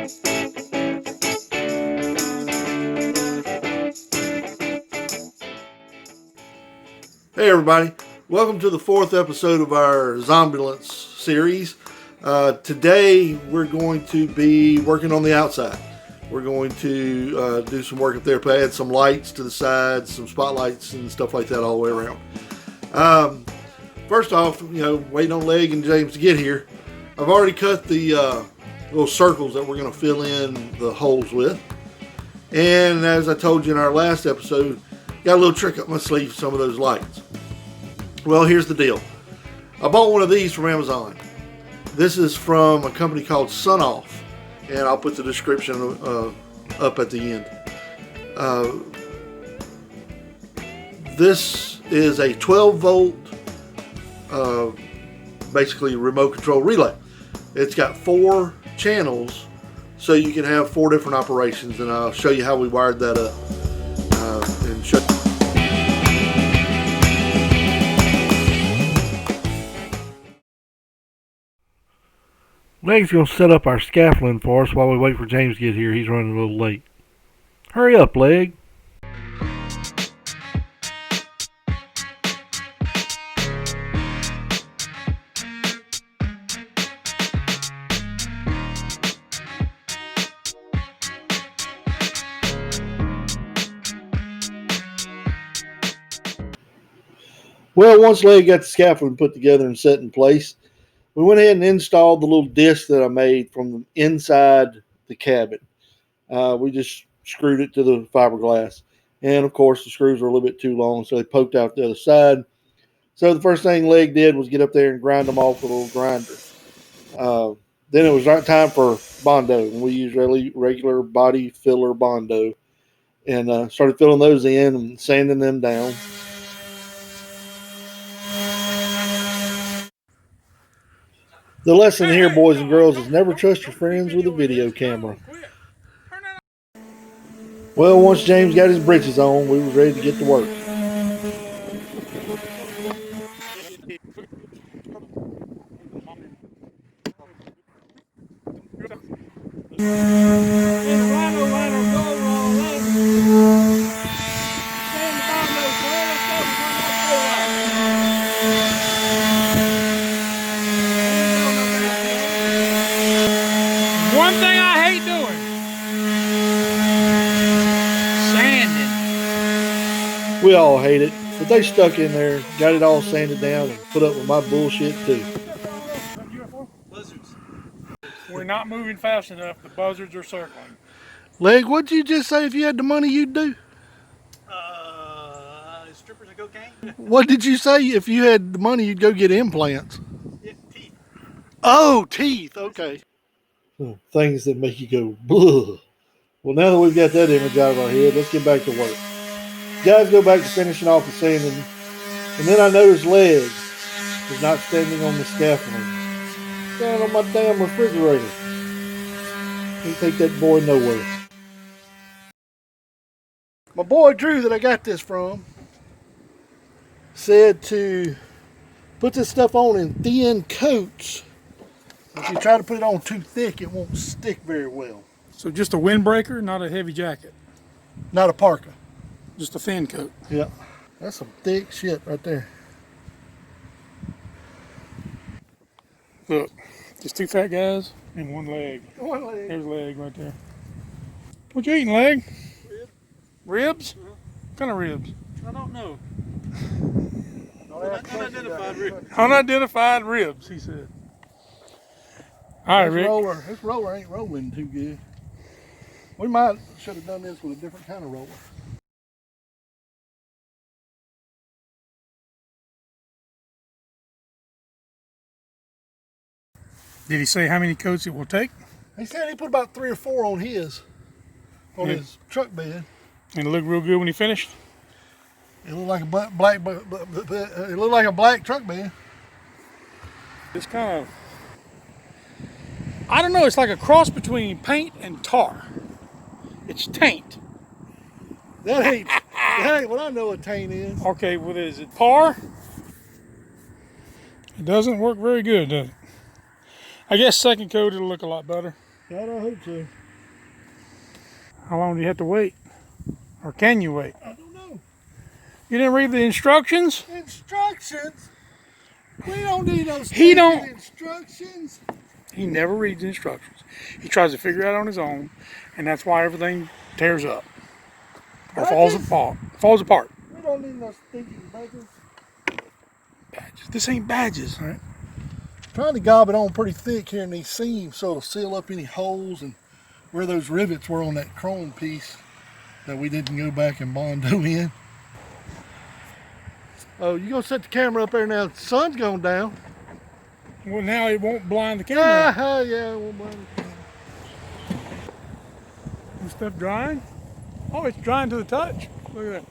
Hey everybody, welcome to the 4th episode of our Zombulance series. Today we're going to be working on the outside. We're going to do some work up there, add some lights to the sides, some spotlights and stuff like that all the way around. First off, waiting on Leg and James to get here. I've already cut the little circles that we're going to fill in the holes with. And as I told you in our last episode, got a little trick up my sleeve for some of those lights. Well, here's the deal. I bought one of these from Amazon. This is from a company called Sunoff, and I'll put the description up at the end. This is a 12 volt, basically remote control relay. It's got 4 channels, so you can have 4 different operations, and I'll show you how we wired that up. And show Leg's going to set up our scaffolding for us while we wait for James to get here. He's running a little late. Hurry up, Leg. Well, once Leg got the scaffolding put together and set in place, we went ahead and installed the little disc that I made from inside the cabin. We just screwed it to the fiberglass. And, of course, the screws were a little bit too long, so they poked out the other side. So the first thing Leg did was get up there and grind them off with a little grinder. Then it was time for Bondo, and we used regular body filler Bondo. And started filling those in and sanding them down. The lesson here, boys and girls, is never trust your friends with a video camera. Well, once James got his britches on, we was ready to get to work. One thing I hate doing, sanding. We all hate it, but they stuck in there, got it all sanded down, and put up with my bullshit too. Buzzards. We're not moving fast enough. The buzzards are circling. Leg, what'd you just say if you had the money you'd do? Strippers of cocaine? What did you say if you had the money you'd go get implants? Yeah, teeth. Oh, teeth, okay. Things that make you go, bleh. Well, now that we've got that image out of our head, let's get back to work. Guys, go back to finishing off the sanding. And then I noticed Leg is not standing on the scaffolding. Standing on my damn refrigerator. Can't take that boy nowhere. My boy Drew that I got this from said to put this stuff on in thin coats. If you try to put it on too thick, it won't stick very well. So just a windbreaker, not a heavy jacket. Not a parka. Just a thin coat. Yeah. That's some thick shit right there. Look, just 2 fat guys and 1 leg. One leg. There's Leg right there. What you eating, Leg? Rib. Ribs? What kind of ribs? I don't know. Unidentified ribs. Unidentified ribs, he said. All right, Rick. This roller ain't rolling too good. We might should have done this with a different kind of roller. Did he say how many coats it will take? He said he put about 3 or 4 on his truck bed. And it looked real good when he finished? It looked like a black truck bed. It's kind of, I don't know, it's like a cross between paint and tar. It's taint. That ain't what I know a taint is. Okay, what is it? Tar? It doesn't work very good, does it? I guess second coat it'll look a lot better. God, I hope so. How long do you have to wait? Or can you wait? I don't know. You didn't read the instructions? Instructions? We don't need those He don't. instructions. He never reads the instructions. He tries to figure it out on his own, and that's why everything tears up. Or falls apart. Falls apart. We don't need no stinking badges. Badges. This ain't badges, right? Trying to gob it on pretty thick here in these seams so it'll seal up any holes and where those rivets were on that chrome piece that we didn't go back and Bondo in. Oh, you gonna set the camera up there now? The sun's going down. Well, now it won't blind the camera. Yeah, it won't blind the camera. This stuff drying? Oh, it's drying to the touch. Look at that.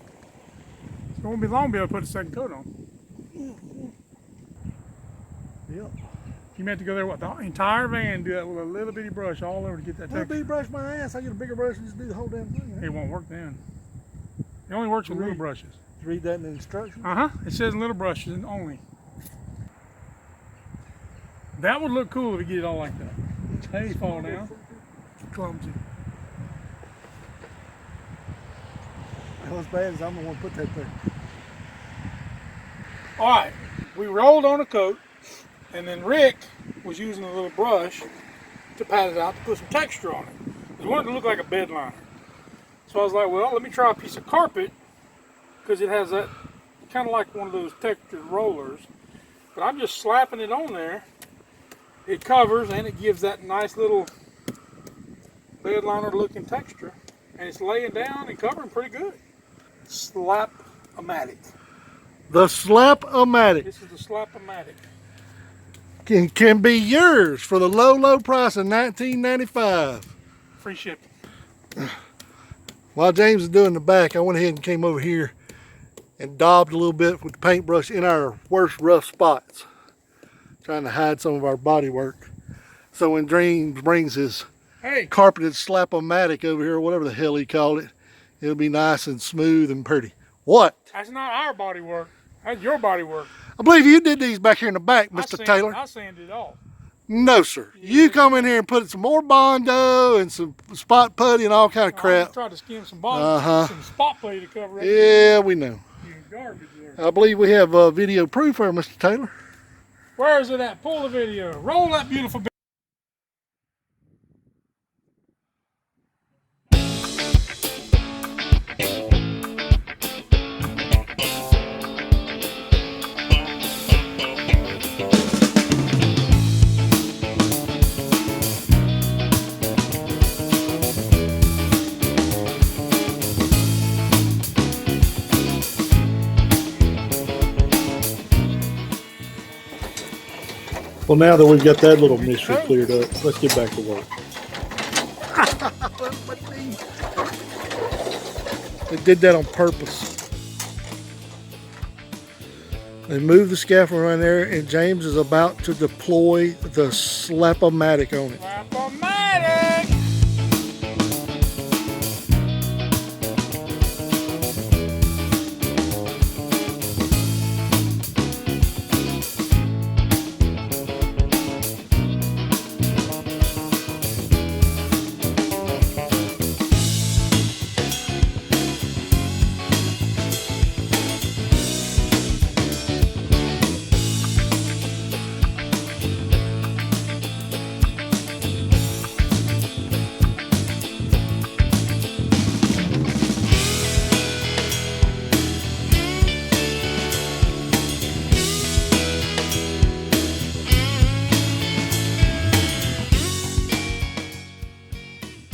It won't be long to be able to put a second coat on. Yep. You meant to go there, what, the entire van, do that with a little bitty brush all over to get that Little texture. bitty brush my ass. I get a bigger brush and just do the whole damn thing. It won't work then. It only works with little brushes. Did you read that in the instructions? It says little brushes only. That would look cool if you get it all like that. Hey, fall down. Clumsy. Not as bad as I'm the one put that there. All right, we rolled on a coat, and then Rick was using a little brush to pat it out to put some texture on it. He wanted it to look like a bed liner. So I was like, well, let me try a piece of carpet, because it has that, kind of like one of those textured rollers. But I'm just slapping it on there. It covers, and it gives that nice little bed liner looking texture. And it's laying down and covering pretty good. Slap-o-Matic. The Slap-o-Matic This is the Slap-o-Matic. can be yours for the low price of $19.95. Free shipping. While James is doing the back, I went ahead and came over here and daubed a little bit with the paintbrush in our worst rough spots, trying to hide some of our body work. So when James brings his carpeted Slap-o-Matic over here, or whatever the hell he called it, it'll be nice and smooth and pretty. What? That's not our body work. That's your body work. I believe you did these back here in the back, Mr. Taylor. I sanded it off. No, sir. You come in here and put some more Bondo and some spot putty and all kind of crap. I tried to skim some Bondo, some spot putty to cover up. Yeah, we know. Garbage there. I believe we have video proof there, Mr. Taylor. Where is it at? Pull the video. Roll that beautiful video. Well, now that we've got that little mystery cleared up, let's get back to work. They did that on purpose. They moved the scaffold right there, and James is about to deploy the Slap-o-Matic on it. Slap-o-Matic!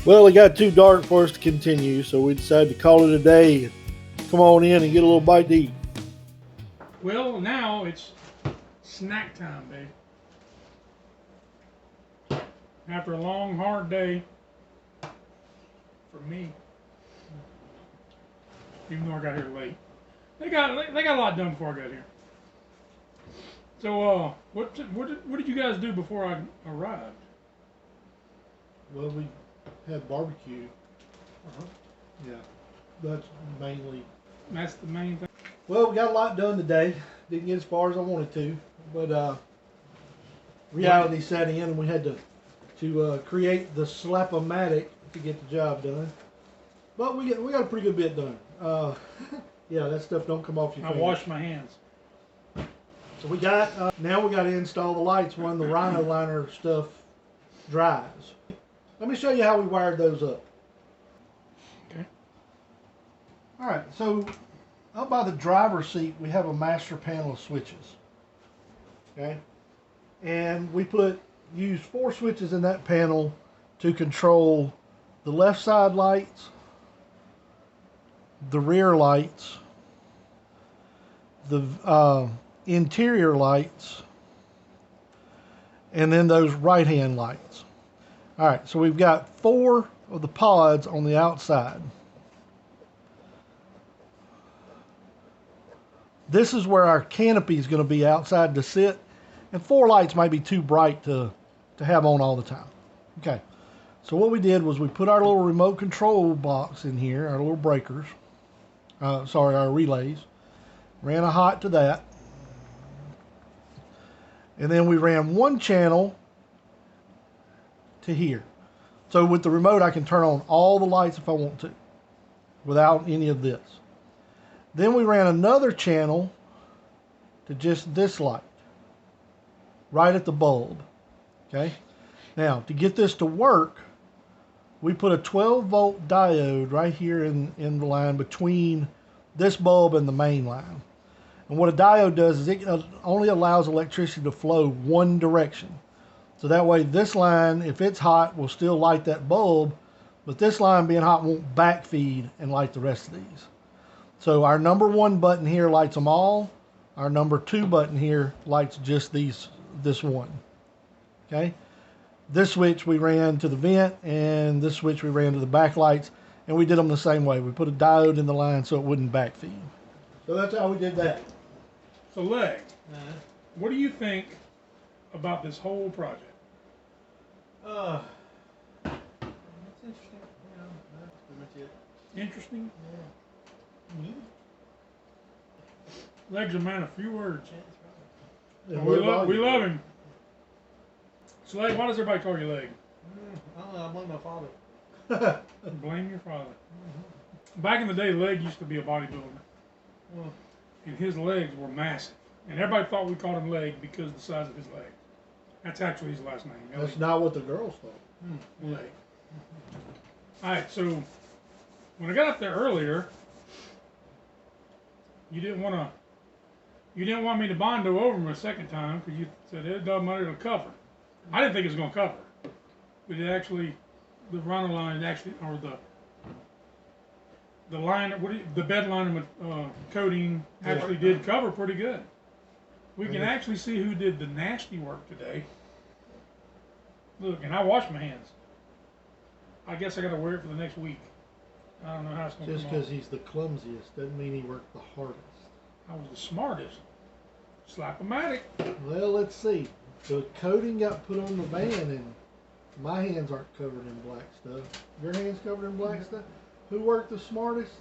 Well, it got too dark for us to continue, so we decided to call it a day. Come on in and get a little bite to eat. Well, now it's snack time, babe. After a long, hard day, for me, even though I got here late, they got a lot done before I got here. So, what did you guys do before I arrived? Well, we had barbecue. Yeah, that's the main thing. Well, we got a lot done today. Didn't get as far as I wanted to, but reality set in and we had to to create the Slap-o-Matic to get the job done. But we got a pretty good bit done. Yeah, that stuff don't come off your I fingers. washed my hands. So we got, now we got to install the lights when the Rhino liner stuff dries. Let me show you how we wired those up. Okay. All right, so up by the driver's seat, we have a master panel of switches. Okay. And we use 4 switches in that panel to control the left side lights, the rear lights, the interior lights, and then those right hand lights. All right, so we've got 4 of the pods on the outside. This is where our canopy is going to be outside to sit, and 4 lights might be too bright to have on all the time. Okay, so what we did was we put our little remote control box in here, our little breakers, our relays, ran a hot to that, and then we ran 1 channel to here. So with the remote I can turn on all the lights if I want to without any of this. Then we ran another channel to just this light right at the bulb. Okay, now to get this to work, we put a 12-volt diode right here in the line between this bulb and the main line. And what a diode does is it only allows electricity to flow one direction. So that way this line, if it's hot, will still light that bulb, but this line being hot won't backfeed and light the rest of these. So our number 1 button here lights them all. Our number 2 button here lights just this one. Okay? This switch we ran to the vent, and this switch we ran to the backlights, and we did them the same way. We put a diode in the line so it wouldn't backfeed. So that's how we did that. So, Leg, what do you think about this whole project? It's interesting. You know, that's pretty much it. Interesting? Yeah. Leg's a man of few words. Yeah, we love him. So, Leg, why does everybody call you Leg? I don't know, I blame my father. Blame your father. Back in the day, Leg used to be a bodybuilder. And his legs were massive. And everybody thought we called him Leg because of the size of his legs. That's actually his last name. That's not what the girls thought. Leg. Alright, so when I got up there earlier, you didn't want me to bondo over him a second time because you said it doesn't matter, it'll cover. I didn't think it was going to cover. But it actually, the Rhino line actually, or the line, the bed line coating actually did cover pretty good. We can actually see who did the nasty work today. Look, and I washed my hands. I guess I got to wear it for the next week. I don't know how it's going to come Just because he's the clumsiest doesn't mean he worked the hardest. I was the smartest. Slap-o-Matic. Well, let's see. The coating got put on the van, and my hands aren't covered in black stuff. Your hands covered in black stuff? Who worked the smartest?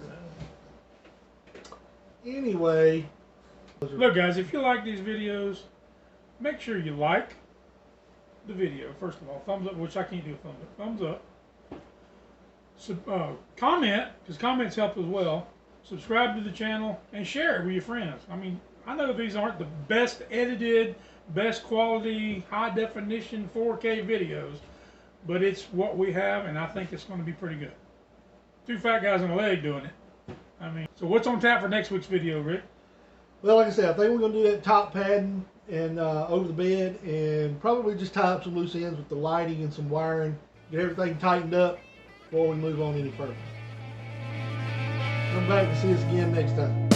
Anyway. Look, guys, if you like these videos, make sure you like the video, first of all. Thumbs up, which I can't do a thumbs up. Thumbs up. So, comment, because comments help as well. Subscribe to the channel and share it with your friends. I mean, I know these aren't the best edited, best quality, high definition 4K videos, but it's what we have, and I think it's going to be pretty good. 2 fat guys and a leg doing it. I mean, so what's on tap for next week's video, Rick? Well, like I said, I think we're going to do that top padding and over the bed, and probably just tie up some loose ends with the lighting and some wiring, get everything tightened up before we move on any further. Come back and see us again next time.